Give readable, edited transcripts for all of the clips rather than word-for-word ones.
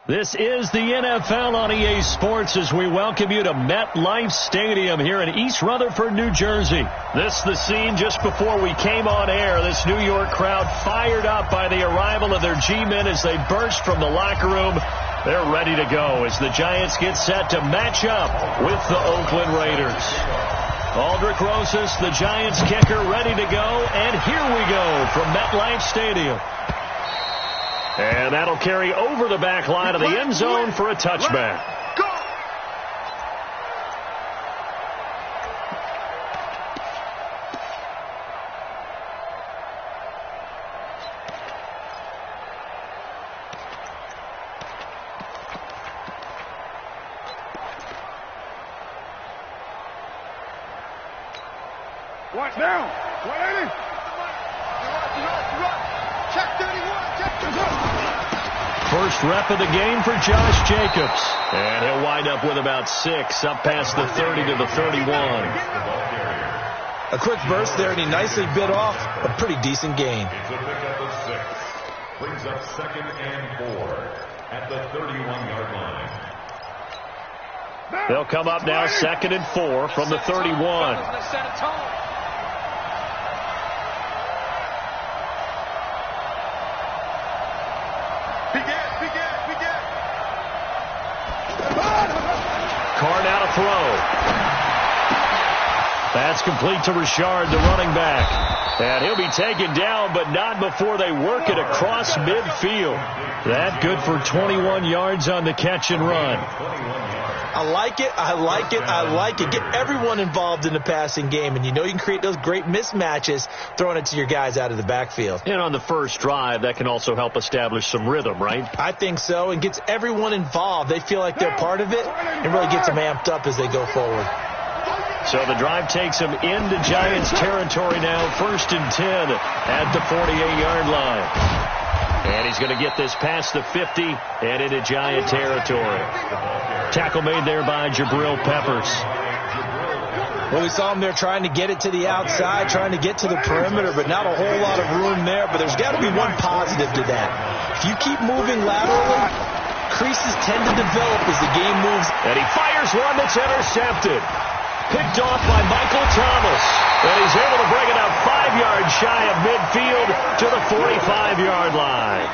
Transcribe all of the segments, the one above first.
This is the NFL on EA Sports as we welcome you to MetLife Stadium here in East Rutherford, New Jersey. This is the scene just before we came on air. This New York crowd fired up by the arrival of their G-men as they burst from the locker room. They're ready to go as the Giants get set to match up with the Oakland Raiders. Aldrich Rosas, the Giants kicker, ready to go. And here we go from MetLife Stadium. And that'll carry over the back line of the end zone for a touchback. Watch now. 180. Check 31. Check 31. First rep of the game for Josh Jacobs. And he'll wind up with about 6 up past the 30 to the 31. A quick burst there, and he nicely bit off a pretty decent gain. It's a pickup of 6. Brings up 2nd and 4 at the 31-yard line. They'll come up now 2nd and 4 from the 31. Carr now to throw. That's complete to Richard, the running back. And he'll be taken down, but not before they work it across midfield. That good for 21 yards on the catch and run. I like it. I like it. I like it. Get everyone involved in the passing game, and you know you can create those great mismatches throwing it to your guys out of the backfield. And on the first drive, that can also help establish some rhythm, right? I think so, and gets everyone involved. They feel like they're part of it and really gets them amped up as they go forward. So the drive takes them into Giants territory now, 1st and 10 at the 48-yard line. And he's going to get this past the 50 and into Giant territory. Tackle made there by Jabril Peppers. Well, we saw him there trying to get it to the outside, trying to get to the perimeter, but not a whole lot of room there. But there's got to be one positive to that. If you keep moving laterally, creases tend to develop as the game moves. And he fires one that's intercepted. Picked off by Michael Thomas. And he's able to bring it up 5 yards shy of midfield to the 45-yard line.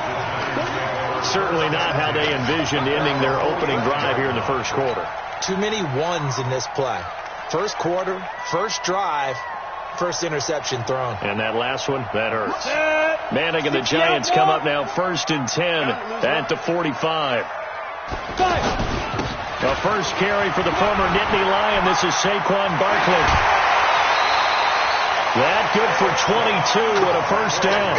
Certainly not how they envisioned ending their opening drive here in the first quarter. Too many ones in this play. First quarter, first drive, first interception thrown. And that last one, that hurts. Manning and the Giants come up now 1st and 10 at the 45. The first carry for the former Nittany Lion. This is Saquon Barkley. That good for 22 and a first down.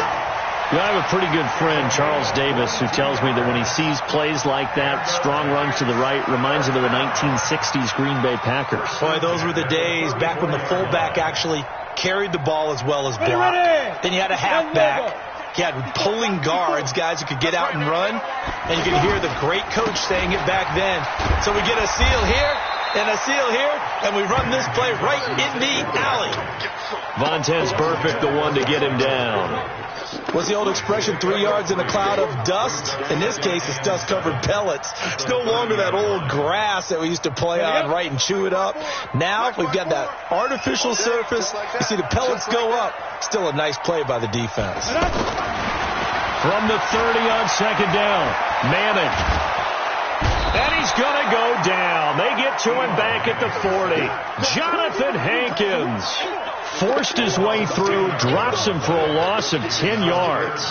You know, I have a pretty good friend, Charles Davis, who tells me that when he sees plays like that, strong runs to the right, reminds him of the 1960s Green Bay Packers. Boy, those were the days back when the fullback actually carried the ball as well as blocked. Then you had a halfback. You had pulling guards, guys who could get out and run, and you could hear the great coach saying it back then. So we get a seal here and a seal here, and we run this play right in the alley. Vontez Burfict, the one to get him down. What's the old expression, 3 yards in a cloud of dust? In this case, it's dust-covered pellets. It's no longer that old grass that we used to play on, right, and chew it up. Now we've got that artificial surface. You see the pellets go up. Still a nice play by the defense. From the 30 on 2nd down, Manning. And he's going to go down. They get to him back at the 40. Jonathan Hankins forced his way through, drops him for a loss of 10 yards.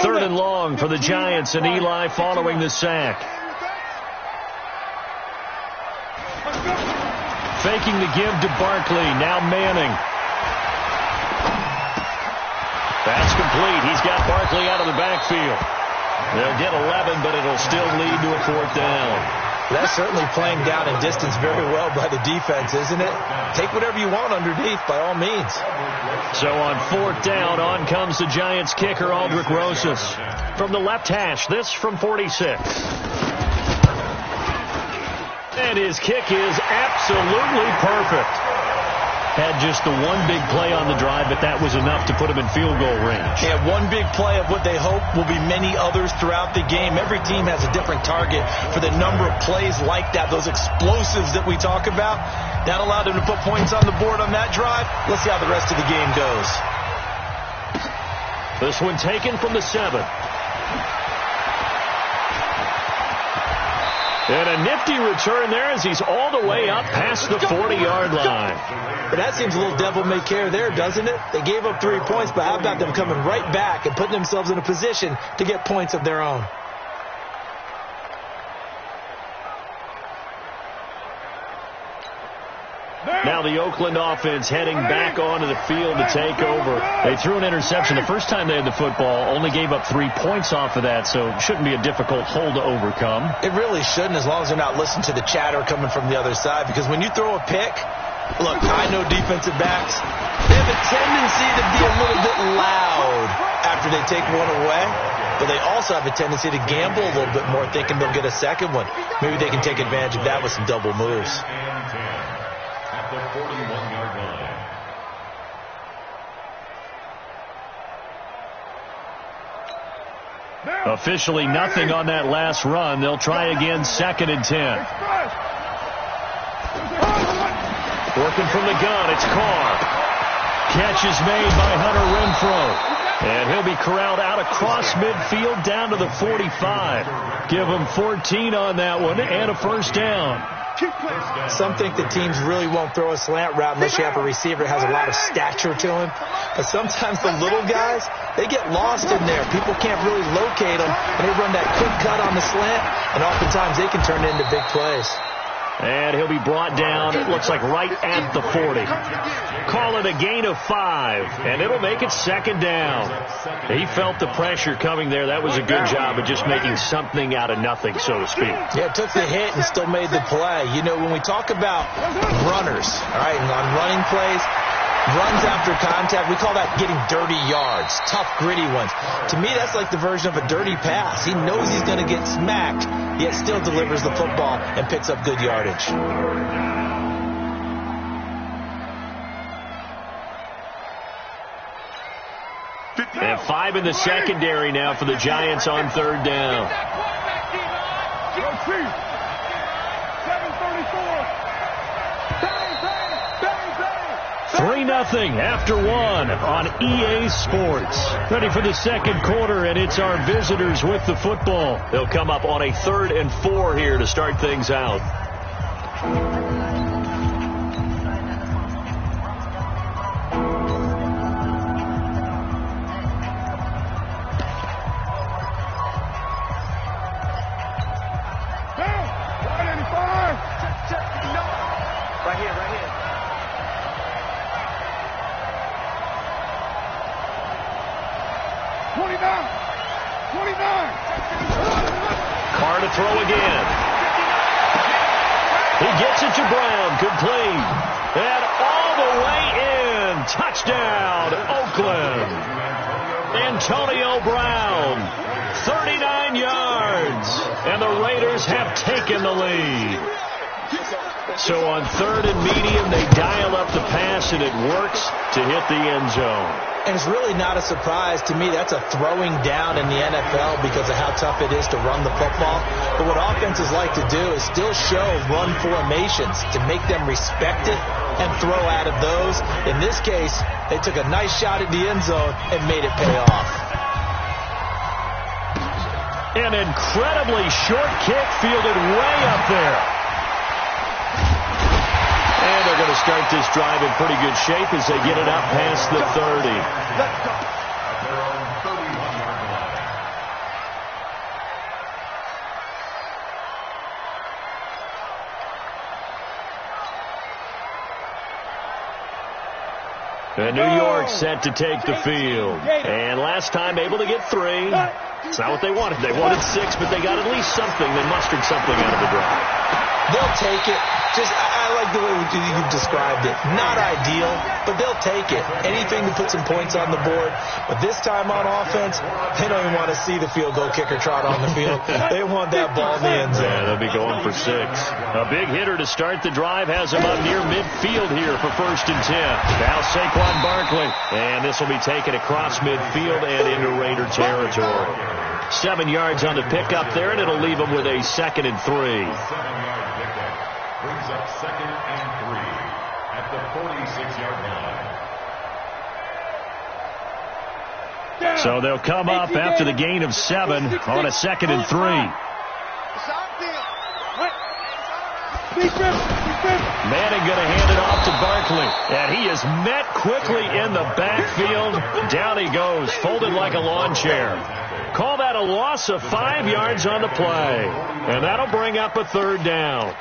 Third and long for the Giants, and Eli following the sack. Faking the give to Barkley. Now Manning. That's complete. He's got Barkley out of the backfield. They'll get 11, but it'll still lead to a 4th down. That's certainly playing down in distance very well by the defense, isn't it? Take whatever you want underneath, by all means. So on 4th down, on comes the Giants kicker, Aldrich Rosas. From the left hash, this from 46. And his kick is absolutely perfect. Had just the one big play on the drive, but that was enough to put him in field goal range. Yeah, one big play of what they hope will be many others throughout the game. Every team has a different target for the number of plays like that, those explosives that we talk about. That allowed them to put points on the board on that drive. Let's see how the rest of the game goes. This one taken from the 7. And a nifty return there as he's all the way up past the 40-yard line. But that seems a little devil-may-care there, doesn't it? They gave up 3 points, but how about them coming right back and putting themselves in a position to get points of their own? Now the Oakland offense heading back onto the field to take over. They threw an interception the first time they had the football, only gave up 3 points off of that, so it shouldn't be a difficult hole to overcome. It really shouldn't, as long as they're not listening to the chatter coming from the other side, because when you throw a pick, look, I know defensive backs, they have a tendency to be a little bit loud after they take one away, but they also have a tendency to gamble a little bit more, thinking they'll get a second one. Maybe they can take advantage of that with some double moves. The 41-yard line. Officially nothing on that last run. They'll try again, 2nd and 10. Working from the gun, it's Carr. Catch is made by Hunter Renfrow. And he'll be corralled out across midfield down to the 45. Give him 14 on that one and a first down. Some think the teams really won't throw a slant route unless you have a receiver that has a lot of stature to him. But sometimes the little guys, they get lost in there. People can't really locate them, and they run that quick cut on the slant, and oftentimes they can turn it into big plays. And he'll be brought down, it looks like right at the 40. Call it a gain of 5, and it'll make it 2nd down. He felt the pressure coming there. That was a good job of just making something out of nothing, so to speak. Yeah, it took the hit and still made the play. You know, when we talk about runners, all right, and on running plays, runs after contact, we call that getting dirty yards, tough, gritty ones. To me, that's like the version of a dirty pass. He knows he's going to get smacked, yet still delivers the football and picks up good yardage. And 5 in the secondary now for the Giants on 3rd down. 3-0 after 1 on EA Sports. Ready for the 2nd quarter, and it's our visitors with the football. They'll come up on a 3rd and 4 here to start things out. Carr to throw again. He gets it to Brown. Complete. And all the way in. Touchdown, Oakland. Antonio Brown. 39 yards. And the Raiders have taken the lead. So on 3rd and medium, they dial up the pass, and it works to hit the end zone. And it's really not a surprise to me. That's a throwing down in the NFL because of how tough it is to run the football. But what offenses like to do is still show run formations to make them respect it and throw out of those. In this case, they took a nice shot at the end zone and made it pay off. An incredibly short kick fielded way up there. And they're going to start this drive in pretty good shape as they get it up past the 30. And New York set to take the field. And last time able to get 3. It's not what they wanted. They wanted 6, but they got at least something. They mustered something out of the drive. They'll take it. I like the way you described it. Not ideal, but they'll take it. Anything to put some points on the board. But this time on offense, they don't even want to see the field goal kicker trot on the field. They want that ball in the end zone. Yeah, they'll be going for 6. A big hitter to start the drive has him up near midfield here for 1st and 10. Now Saquon Barkley. And this will be taken across midfield and into Raider territory. 7 yards on the pickup there, and it'll leave them with a 2nd and 3. 7-yard pickup brings up 2nd and 3 at the 46-yard line. So they'll come up after the gain of 7 on a 2nd and 3. Manning going to hand it off to Barkley. And he is met quickly in the backfield. Down he goes, folded like a lawn chair. Call that a loss of 5 yards on the play. And that'll bring up a 3rd down.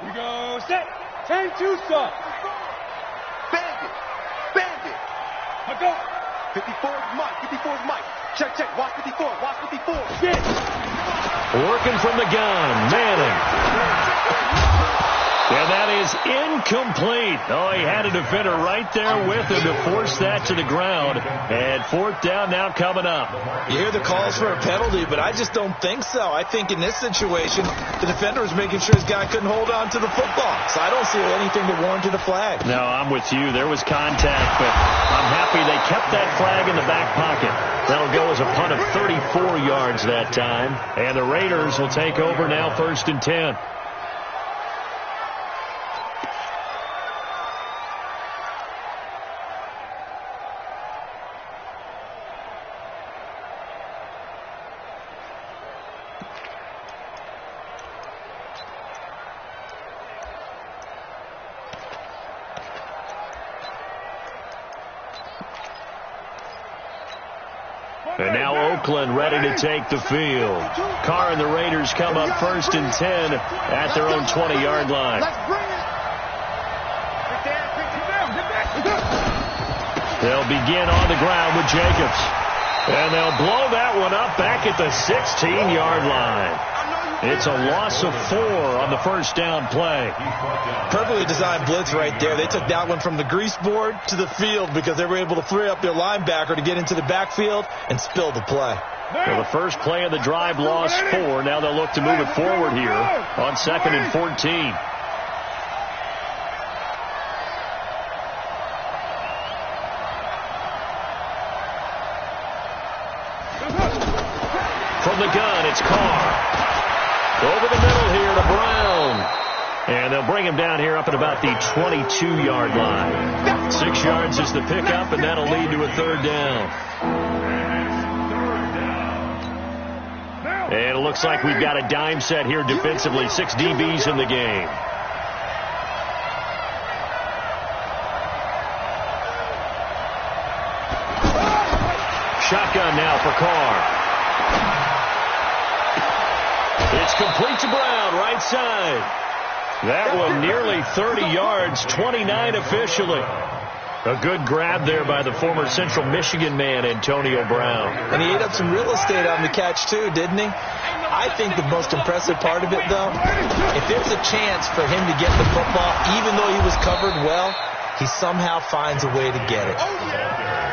We go set. 10-2 stop. Bandit. Now go. 54's Mike. 54's Mike. Check. Watch 54. Get. Working from the gun, Manning. And that is incomplete. Oh, he had a defender right there with him to force that to the ground. And 4th down now coming up. You hear the calls for a penalty, but I just don't think so. I think in this situation, the defender was making sure his guy couldn't hold on to the football. So I don't see anything that warranted a flag. No, I'm with you. There was contact, but I'm happy they kept that flag in the back pocket. That'll go as a punt of 34 yards that time. And the Raiders will take over now 1st and 10. And now Oakland ready to take the field. Carr and the Raiders come up 1st and 10 at their own 20-yard line. They'll begin on the ground with Jacobs. And they'll blow that one up back at the 16-yard line. It's a loss of 4 on the 1st down play. Perfectly designed blitz right there. They took that one from the grease board to the field because they were able to free up their linebacker to get into the backfield and spill the play. Well, the first play of the drive lost 4. Now they'll look to move it forward here on 2nd and 14. From the gun, it's Carr. Over the middle here to Brown. And they'll bring him down here up at about the 22-yard line. 6 yards is the pickup, and that'll lead to a 3rd down. And it looks like we've got a dime set here defensively. 6 DBs in the game. Shotgun now for Carr. It's complete to Brown, right side. That one nearly 30 yards, 29 officially. A good grab there by the former Central Michigan man, Antonio Brown. And he ate up some real estate on the catch, too, didn't he? I think the most impressive part of it, though, if there's a chance for him to get the football, even though he was covered well, he somehow finds a way to get it.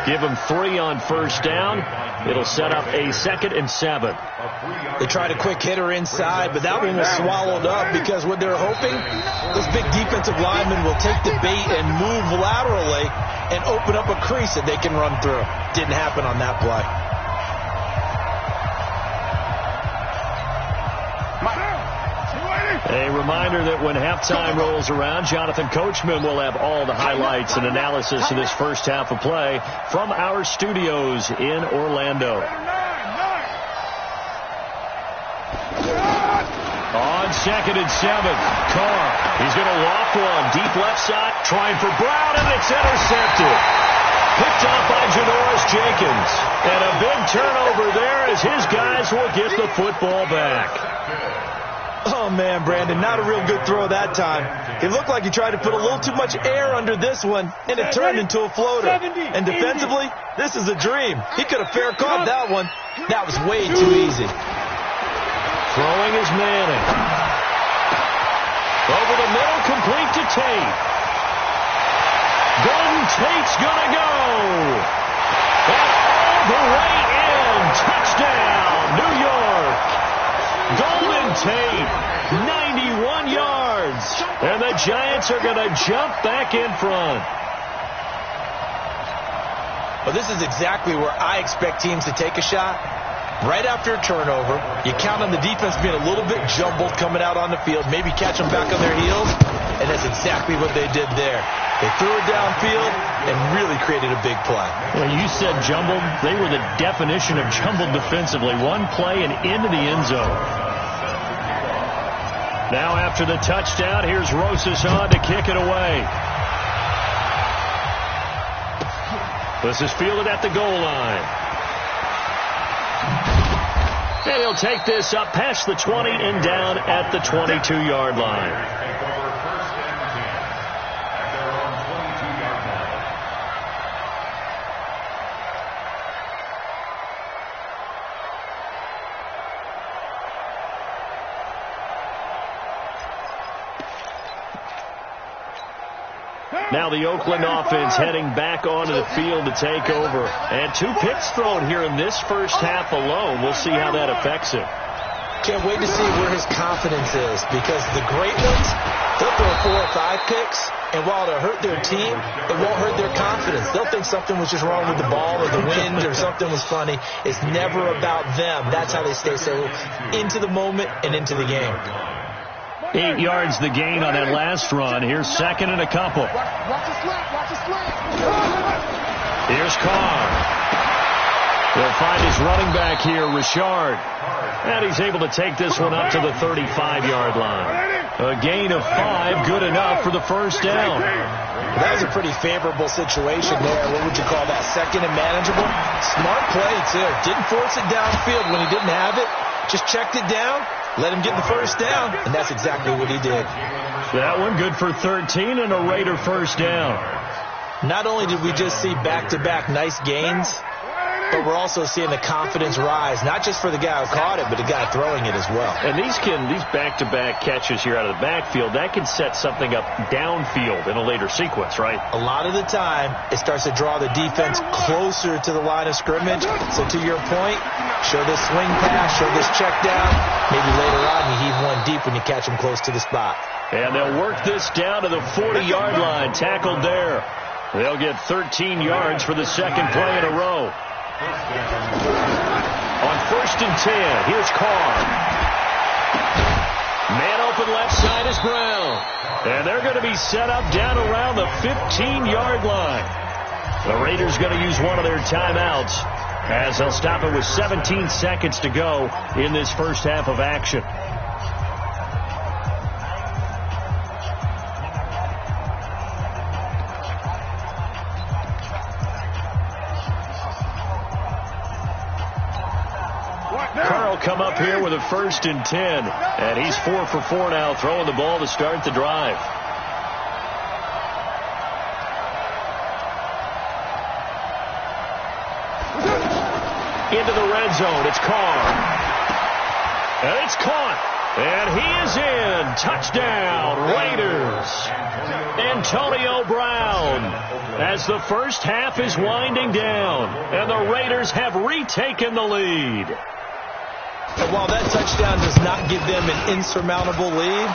Give him 3 on 1st down. It'll set up a 2nd and 7. They tried a quick hitter inside, but that one was swallowed up because what they're hoping, this big defensive lineman will take the bait and move laterally and open up a crease that they can run through. Didn't happen on that play. A reminder that when halftime rolls around, Jonathan Coachman will have all the highlights and analysis of this first half of play from our studios in Orlando. On 2nd and 7, Carr. He's going to loft one. Deep left side, trying for Brown, and it's intercepted. Picked off by Janoris Jenkins. And a big turnover there as his guys will get the football back. Oh, man, Brandon, not a real good throw that time. It looked like he tried to put a little too much air under this one, and it turned into a floater. And defensively, this is a dream. He could have fair caught that one. That was way too easy. Throwing is Manning. Over the middle, complete to Tate. Golden Tate's going to go. And all the way in. Touchdown, New York. Golden Tate, 91 yards. And the Giants are going to jump back in front. Well, this is exactly where I expect teams to take a shot. Right after a turnover, you count on the defense being a little bit jumbled coming out on the field, maybe catch them back on their heels, and that's exactly what they did there. They threw it downfield and really created a big play. Well, you said jumbled. They were the definition of jumbled defensively. One play and into the end zone. Now after the touchdown, here's Rosas on to kick it away. This is fielded at the goal line. And he'll take this up past the 20 and down at the 22-yard line. Now the Oakland offense heading back onto the field to take over. And 2 picks thrown here in this first half alone. We'll see how that affects him. Can't wait to see where his confidence is, because the great ones, they'll throw 4 or 5 picks, and while it'll hurt their team, it won't hurt their confidence. They'll think something was just wrong with the ball or the wind or something was funny. It's never about them. That's how they stay so into the moment and into the game. 8 yards the gain on that last run. Here's second and a couple. Watch the slant. Here's Carr. They'll find his running back here, Richard. And he's able to take this one up to the 35-yard line. A gain of 5, good enough for the first down. That was a pretty favorable situation there. What would you call that? Second and manageable? Smart play, too. Didn't force it downfield when he didn't have it. Just checked it down. Let him get the first down, and that's exactly what he did. That one good for 13 and a Raider first down. Not only did we just see back-to-back nice gains, but we're also seeing the confidence rise, not just for the guy who caught it, but the guy throwing it as well. And these back-to-back catches here out of the backfield, that can set something up downfield in a later sequence, right? A lot of the time, it starts to draw the defense closer to the line of scrimmage. So to your point, show this swing pass, show this check down. Maybe later on you heave one deep when you catch them close to the spot. And they'll work this down to the 40-yard line, tackled there. They'll get 13 yards for the second play in a row. On first and 10, here's Carr. Man open left side is Brown. And they're going to be set up down around the 15-yard line. The Raiders going to use one of their timeouts, as they'll stop it with 17 seconds to go in this first half of action. Carl come up here with a first and 10, and he's 4 for 4 now, throwing the ball to start the drive. Into the red zone, it's Carr. And it's caught. And he is in. Touchdown, Raiders. Antonio Brown, as the first half is winding down, and the Raiders have retaken the lead. And while that touchdown does not give them an insurmountable lead,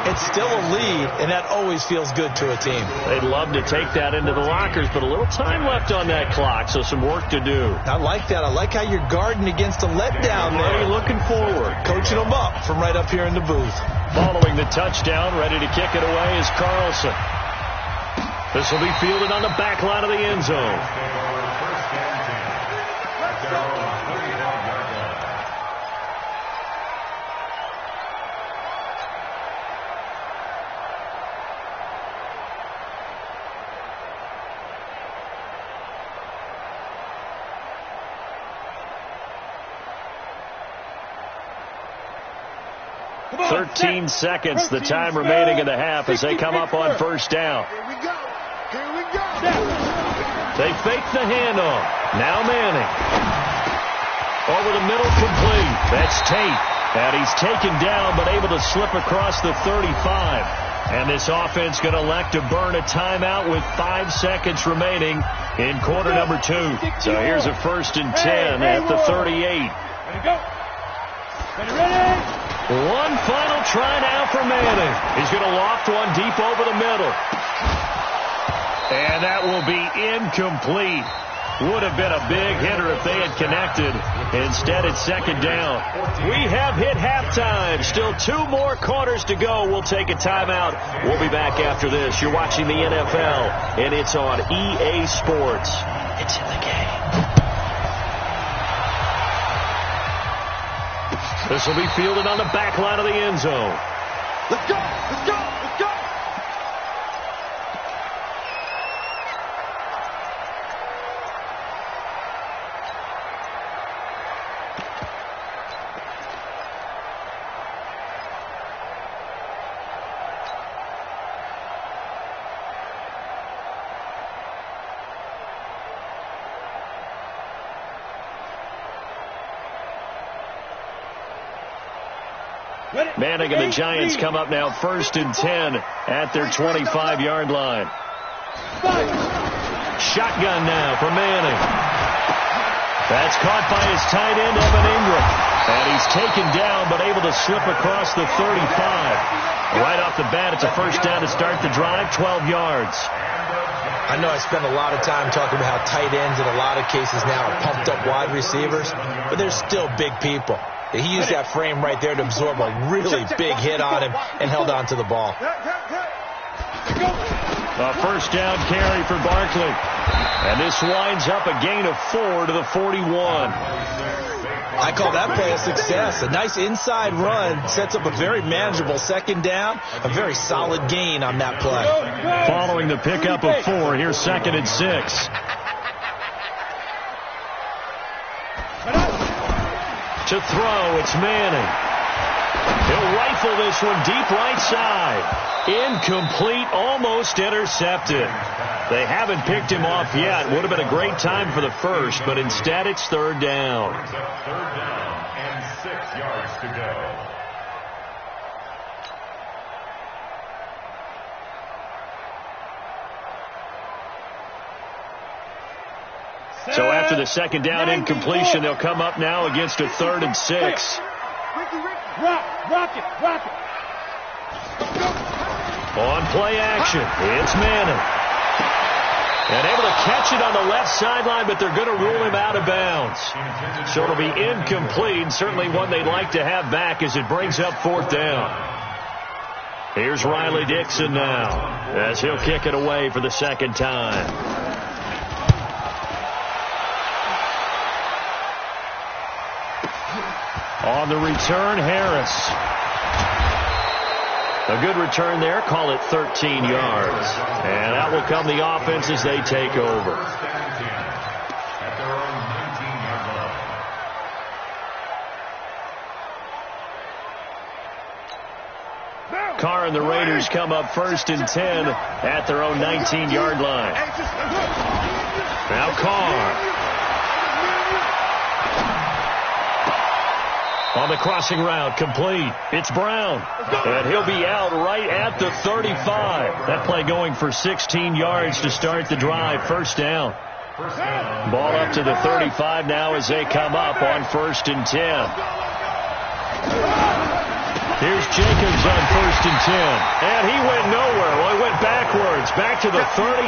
it's still a lead, and that always feels good to a team. They'd love to take that into the lockers, but a little time left on that clock, so some work to do. I like that. I like how you're guarding against a letdown there. Hey, looking forward. Coaching them up from right up here in the booth. Following the touchdown, ready to kick it away is Carlson. This will be fielded on the back line of the end zone. 13 seconds, the time remaining in the half as they come up on first down. Here we go. Here we go. They fake the handoff. Now Manning. Over the middle, complete. That's Tate. And he's taken down, but able to slip across the 35. And this offense going to elect to burn a timeout with 5 seconds remaining in quarter number 2. So here's a 1st and 10 at the 38. Ready, go. Ready. One final try now for Manning. He's going to loft one deep over the middle. And that will be incomplete. Would have been a big hitter if they had connected. Instead, it's 2nd down. We have hit halftime. Still 2 more quarters to go. We'll take a timeout. We'll be back after this. You're watching the NFL, and it's on EA Sports. It's in the game. This will be fielded on the back line of the end zone. Let's go! Let's go! Let's go! Manning and the Giants come up now 1st and 10 at their 25-yard line. Shotgun now for Manning. That's caught by his tight end, Evan Ingram. And he's taken down, but able to slip across the 35. Right off the bat, it's a 1st down to start the drive, 12 yards. I know I spend a lot of time talking about how tight ends in a lot of cases now are pumped up wide receivers, but they're still big people. He used that frame right there to absorb a really big hit on him and held on to the ball. A 1st down carry for Barkley. And this winds up a gain of 4 to the 41. I call that play a success. A nice inside run sets up a very manageable 2nd down. A very solid gain on that play. Following the pickup of 4, here's 2nd and 6. To throw, it's Manning. He'll rifle this one deep right side. Incomplete, almost intercepted. They haven't picked him off yet. Would have been a great time for the first, but instead it's 3rd down. Brings up 3rd down and 6 yards to go. So after the 2nd down incompletion, they'll come up now against a 3rd and 6. Rock it. On play action, it's Manning. And able to catch it on the left sideline, but they're going to rule him out of bounds. So it'll be incomplete, certainly one they'd like to have back as it brings up 4th down. Here's Riley Dixon now as he'll kick it away for the 2nd time. On the return, Harris. A good return there. Call it 13 yards. And that will come the offense as they take over. At their own 19-yard line. Carr and the Raiders come up 1st and 10 at their own 19-yard line. Now Carr. On the crossing route, complete. It's Brown. And he'll be out right at the 35. That play going for 16 yards to start the drive. 1st down. Ball up to the 35 now as they come up on 1st and 10. Here's Jacobs on 1st and 10. And he went nowhere. Well, he went backwards. Back to the 33.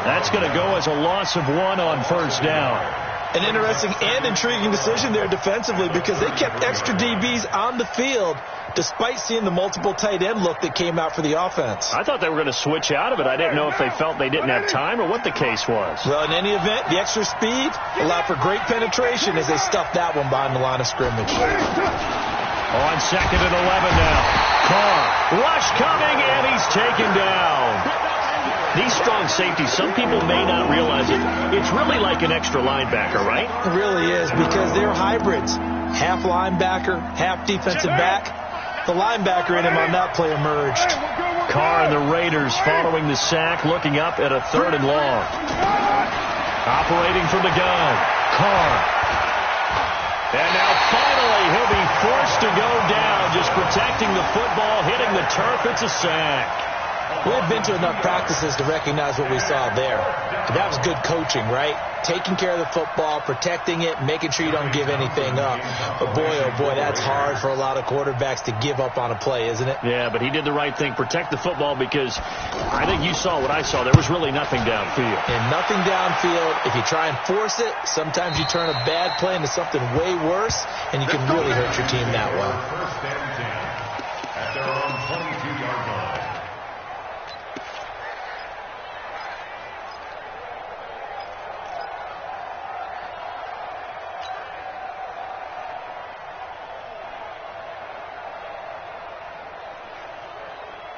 That's going to go as a loss of 1 on 1st down. An interesting and intriguing decision there defensively because they kept extra DBs on the field despite seeing the multiple tight end look that came out for the offense. I thought they were going to switch out of it. I didn't know if they felt they didn't have time or what the case was. Well, in any event, the extra speed allowed for great penetration as they stuffed that one behind the line of scrimmage. On 2nd and 11 now. Carr, rush coming, and he's taken down. These strong safeties, some people may not realize it. It's really like an extra linebacker, right? It really is because they're hybrids. Half linebacker, half defensive back. The linebacker in him on that play emerged. Carr and the Raiders following the sack, looking up at a 3rd and long. Operating from the gun, Carr. And now finally he'll be forced to go down, just protecting the football, hitting the turf. It's a sack. We've been to enough practices to recognize what we saw there. That was good coaching, right? Taking care of the football, protecting it, making sure you don't give anything up. But boy, oh boy, that's hard for a lot of quarterbacks to give up on a play, isn't it? Yeah, but he did the right thing. Protect the football, because I think you saw what I saw. There was really nothing downfield. And nothing downfield. If you try and force it, sometimes you turn a bad play into something way worse, and you can really hurt your team that way. First and 10 at their own 22-yard line.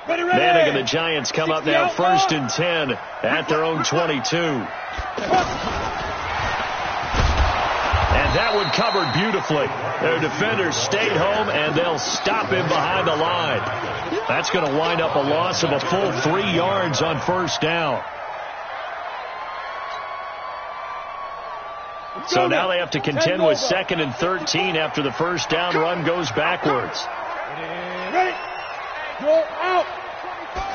Manning and the Giants come up now 1st and 10 at their own 22. And that one covered beautifully. Their defenders stayed home, and they'll stop him behind the line. That's going to wind up a loss of a full 3 yards on 1st down. So now they have to contend with 2nd and 13 after the 1st down run goes backwards. Ready. Go out.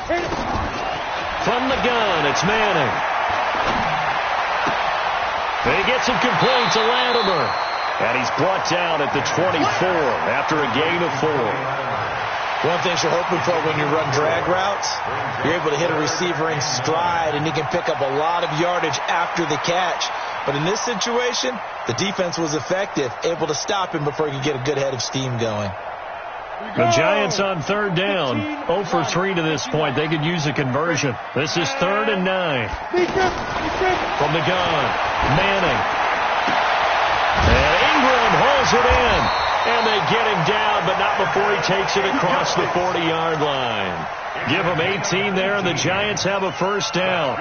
From the gun, it's Manning. He gets it complete to Latimer. And he's brought down at the 24 after a gain of 4. One thing you're hoping for when you run drag routes, you're able to hit a receiver in stride, and he can pick up a lot of yardage after the catch. But in this situation, the defense was effective, able to stop him before he could get a good head of steam going. The Giants on 3rd down, 0 for 3 to this point. They could use a conversion. This is 3rd and 9. From the gun, Manning. And Ingram holds it in. And they get him down, but not before he takes it across the 40-yard line. Give him 18 there, and the Giants have a 1st down.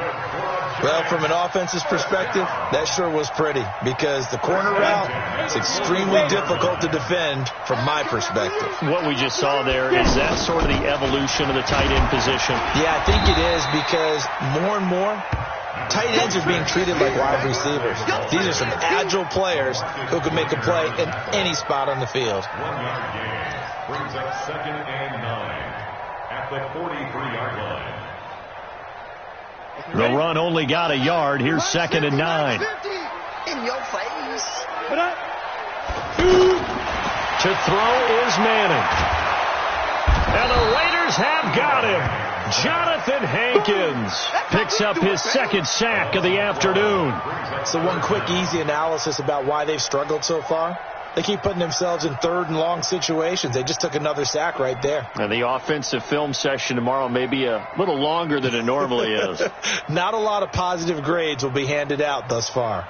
Well, from an offense's perspective, that sure was pretty, because the corner route is extremely difficult to defend from my perspective. What we just saw there, is that sort of the evolution of the tight end position? Yeah, I think it is, because more and more, tight ends are being treated like wide receivers. These are some agile players who can make a play in any spot on the field. 1-yard gain brings up 2nd and 9 at the 43-yard line. The run only got a yard. Here's 2nd and 9. In your face. To throw is Manning. And the Raiders have got him. Jonathan Hankins picks up his 2nd sack of the afternoon. So one quick, easy analysis about why they've struggled so far. They keep putting themselves in 3rd and long situations. They just took another sack right there. And the offensive film session tomorrow may be a little longer than it normally is. Not a lot of positive grades will be handed out thus far.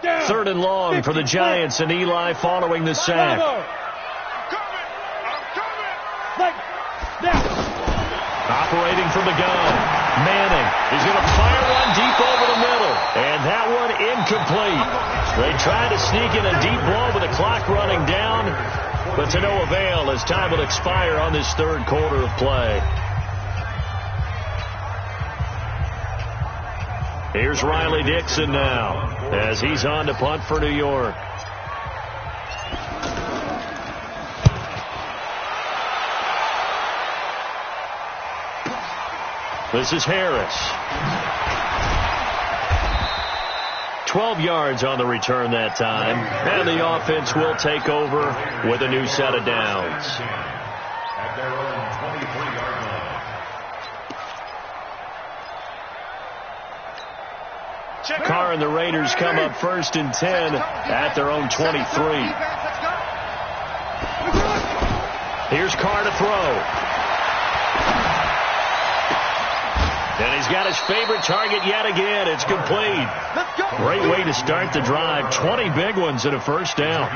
3rd and long for the Giants, and Eli following the sack. Operating from the gun, Manning is going to fire one deep over the middle, and that one incomplete. They try to sneak in a deep blow with the clock running down, but to no avail as time will expire on this 3rd quarter of play. Here's Riley Dixon now as he's on to punt for New York. This is Harris. 12 yards on the return that time. And the offense will take over with a new set of downs. At their own 23-yard line. Carr and the Raiders come up 1st and 10 at their own 23. Here's Carr to throw. And he's got his favorite target yet again. It's complete. Great way to start the drive. 20 big ones and a 1st down.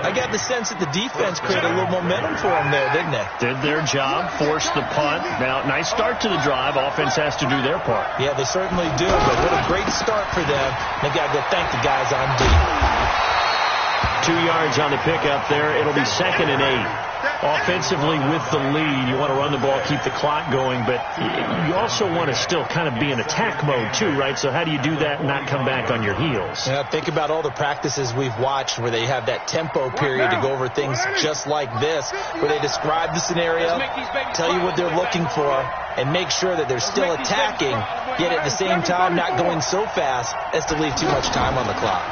I got the sense that the defense created a little momentum for them there, didn't they? Did their job, forced the punt. Now, nice start to the drive. Offense has to do their part. Yeah, they certainly do, but what a great start for them. They got to go thank the guys on D. 2 yards on the pickup there. It'll be 2nd and 8. Offensively with the lead, you want to run the ball, keep the clock going, but you also want to still kind of be in attack mode too, right? So how do you do that and not come back on your heels? Yeah, think about all the practices we've watched where they have that tempo period to go over things just like this, where they describe the scenario, tell you what they're looking for, and make sure that they're still attacking, yet at the same time not going so fast as to leave too much time on the clock.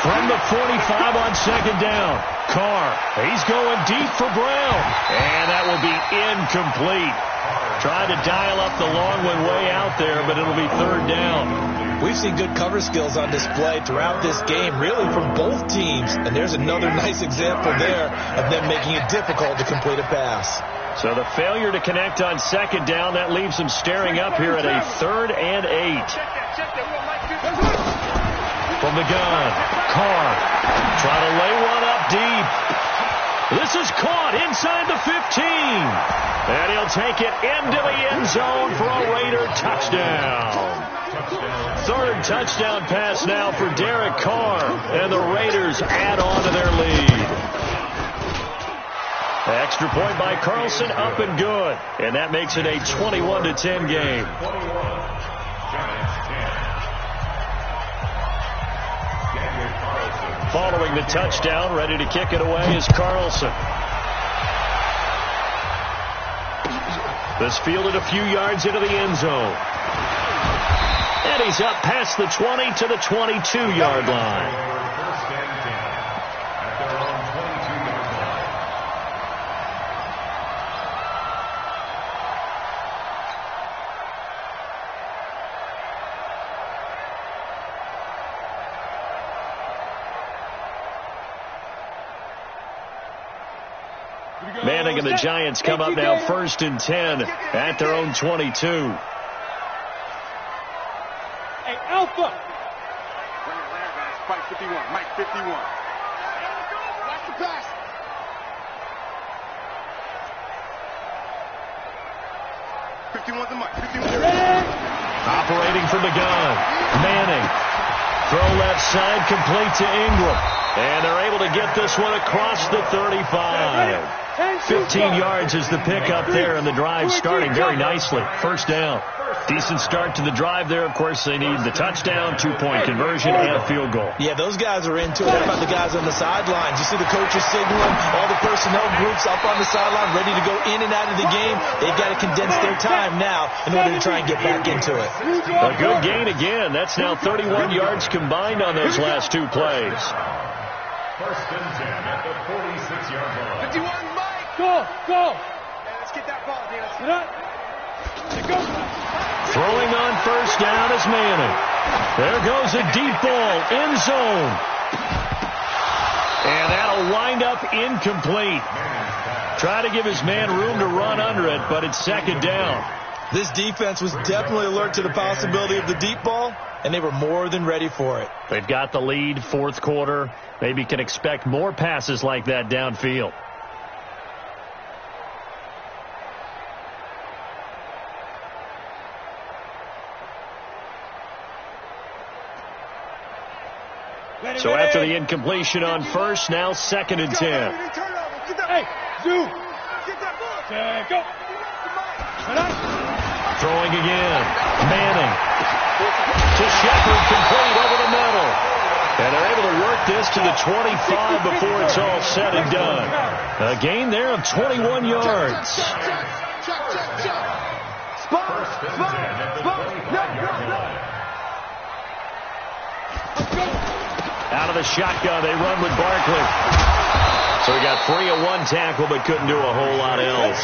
From the 45 on 2nd down, Carr, he's going deep for Brown, and that will be incomplete. Trying to dial up the long one way out there, but it'll be 3rd down. We've seen good cover skills on display throughout this game, really from both teams, and there's another nice example there of them making it difficult to complete a pass. So the failure to connect on 2nd down, that leaves them staring up here at a 3rd and 8. From the gun, Carr trying to lay one up deep. This is caught inside the 15. And he'll take it into the end zone for a Raider touchdown. 3rd touchdown pass now for Derek Carr. And the Raiders add on to their lead. Extra point by Carlson, up and good. And that makes it a 21-10 game. Following the touchdown, ready to kick it away is Carlson. This fielded a few yards into the end zone. And he's up past the 20 to the 22-yard line. Manning and the Giants come up now 1st and 10 at their own 22. Hey, Alpha. Mike 51. Mike 51. Watch the pass. The Mike. 51. Operating from the gun. Manning. Throw left side, complete to Ingram. And they're able to get this one across the 35. 15 yards is the pickup there, and the drive starting very nicely. 1st down. Decent start to the drive there. Of course, they need the touchdown, 2-point conversion, and a field goal. Yeah, those guys are into it. How about the guys on the sidelines? You see the coaches signaling, all the personnel groups up on the sideline, ready to go in and out of the game. They've got to condense their time now in order to try and get back into it. A good gain again. That's now 31 yards combined on those last 2 plays. 1st and 10 at the 46-yard line. 51, Mike. Go. Let's get that ball, Dennis. Get up. Go. Throwing on 1st down is Manning. There goes a deep ball, end zone. And that'll wind up incomplete. Try to give his man room to run under it, but it's 2nd down. This defense was definitely alert to the possibility of the deep ball, and they were more than ready for it. They've got the lead, 4th quarter. Maybe can expect more passes like that downfield. So after the incompletion on 1st, now 2nd and 10. Hey, Zoo. Go. Throwing again. Manning. To Shepard, complete over the middle. And they're able to work this to the 25 before it's all said and done. A gain there of 21 yards. Out of the shotgun, they run with Barkley. So he got free of 1 tackle, but couldn't do a whole lot else.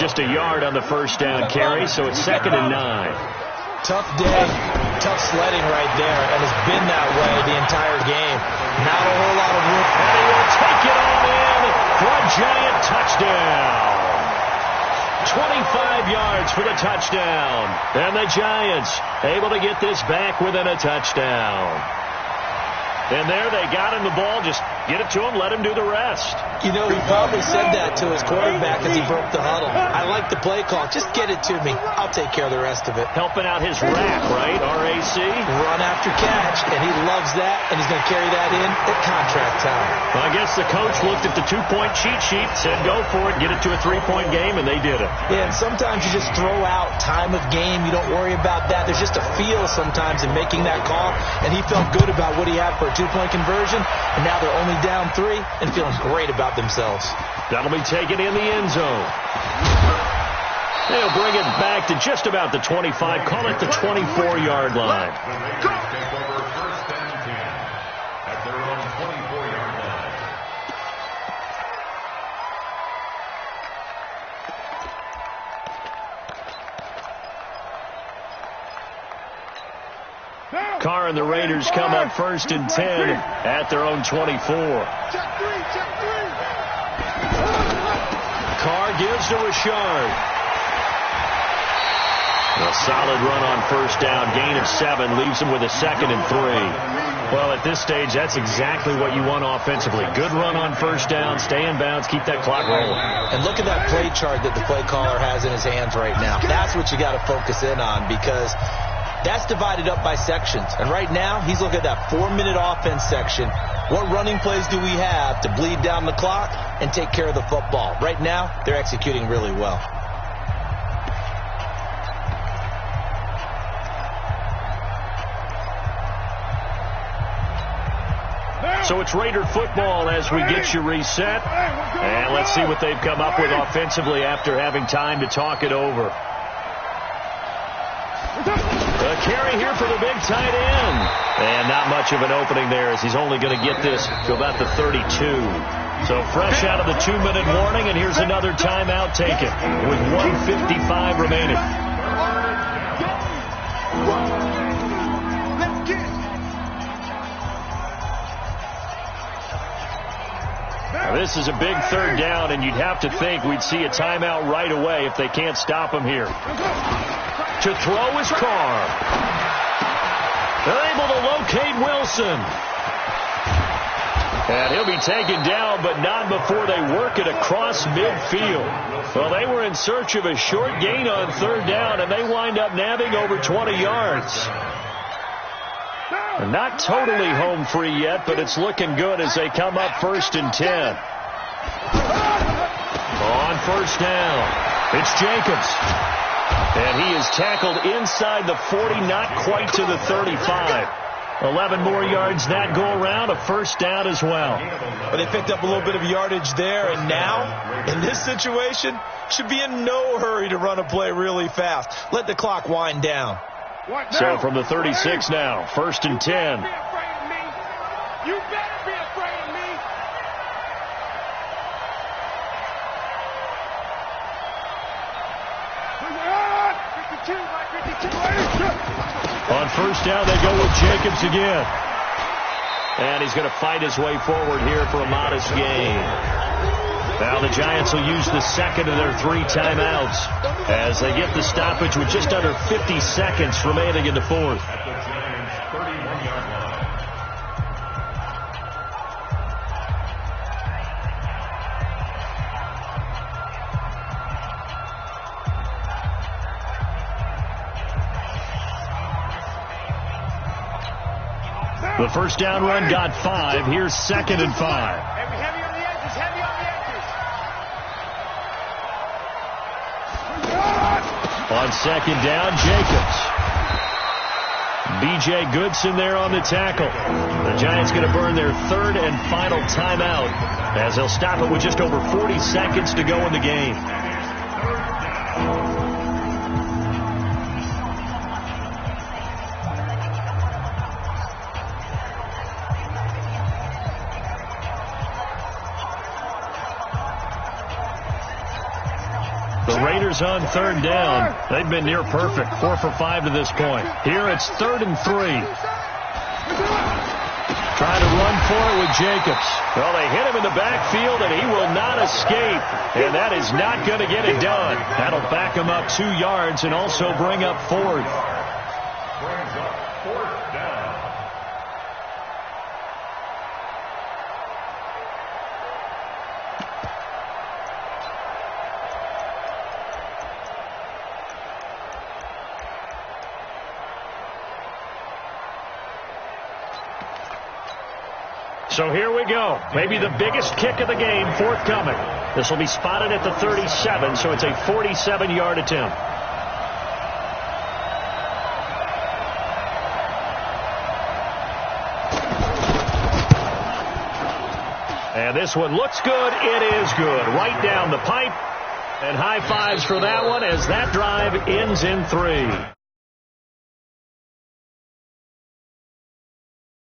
Just a yard on the 1st down carry, so it's 2nd and 9. Tough day, tough sledding right there, and it's been that way the entire game. Not a whole lot of room. And he will take it on in for a Giant touchdown. 25 yards for the touchdown. And the Giants able to get this back within a touchdown. And there they got him the ball, just Get it to him, let him do the rest. You know, he probably said that to his quarterback as he broke the huddle. I like the play call. Just get it to me. I'll take care of the rest of it. Helping out his rack, right? RAC? Run after catch, and he loves that, and he's going to carry that in at contract time. Well, I guess the coach looked at the two-point cheat sheet, said go for it, get it to a three-point game, and they did it. Yeah, and sometimes you just throw out time of game. You don't worry about that. There's just a feel sometimes in making that call, and he felt good about what he had for a two-point conversion, and now they're only down 3 and feeling great about themselves. That'll be taken in the end zone. They'll bring it back to just about the 25. Call it the 24-yard line. The Raiders take over first and 10 at their own 24-yard line. Carr and the Raiders come up first and 10 at their own 24. Carr gives to Richard. A solid run on first down. Gain of 7 leaves him with a 2nd and 3. Well, at this stage, that's exactly what you want offensively. Good run on first down. Stay in bounds. Keep that clock rolling. And look at that play chart that the play caller has in his hands right now. That's what you got to focus in on, because that's divided up by sections. And right now, he's looking at that 4-minute offense section. What running plays do we have to bleed down the clock and take care of the football? Right now, they're executing really well. So it's Raider football as we get you reset. And let's see what they've come up with offensively after having time to talk it over. A carry here for the big tight end. And not much of an opening there, as he's only going to get this to about the 32. So fresh out of the 2-minute warning, and here's another timeout taken with 1:55 remaining. Now this is a big 3rd down, and you'd have to think we'd see a timeout right away if they can't stop him here. To throw is Carr. They're able to locate Wilson. And he'll be taken down, but not before they work it across midfield. Well, they were in search of a short gain on 3rd down, and they wind up nabbing over 20 yards. Not totally home free yet, but it's looking good as they come up first and 10. On first down, it's Jacobs. And he is tackled inside the 40, not quite to the 35. 11 more yards that go around, a first down as well. But they picked up a little bit of yardage there, and now, in this situation, should be in no hurry to run a play really fast. Let the clock wind down. So from the 36 now, first and 10. You better be afraid of me. On first down, they go with Jacobs again. And he's going to fight his way forward here for a modest gain. Now the Giants will use the second of their 3 timeouts as they get the stoppage with just under 50 seconds remaining in the 4th. The first down run got 5. Here's 2nd and 5. Heavy on the edges, heavy on the edges. On second down, Jacobs. B.J. Goodson there on the tackle. The Giants going to burn their 3rd and final timeout as they'll stop it with just over 40 seconds to go in the game. The Raiders on 3rd down. They've been near perfect. 4 for 5 to this point. Here it's 3rd and 3. Trying to run for it with Jacobs. Well, they hit him in the backfield, and he will not escape. And that is not going to get it done. That'll back him up 2 yards and also bring up 4th. Brings up 4th down. So here we go. Maybe the biggest kick of the game forthcoming. This will be spotted at the 37, so it's a 47-yard attempt. And this one looks good. It is good. Right down the pipe. And high fives for that one as that drive ends in 3.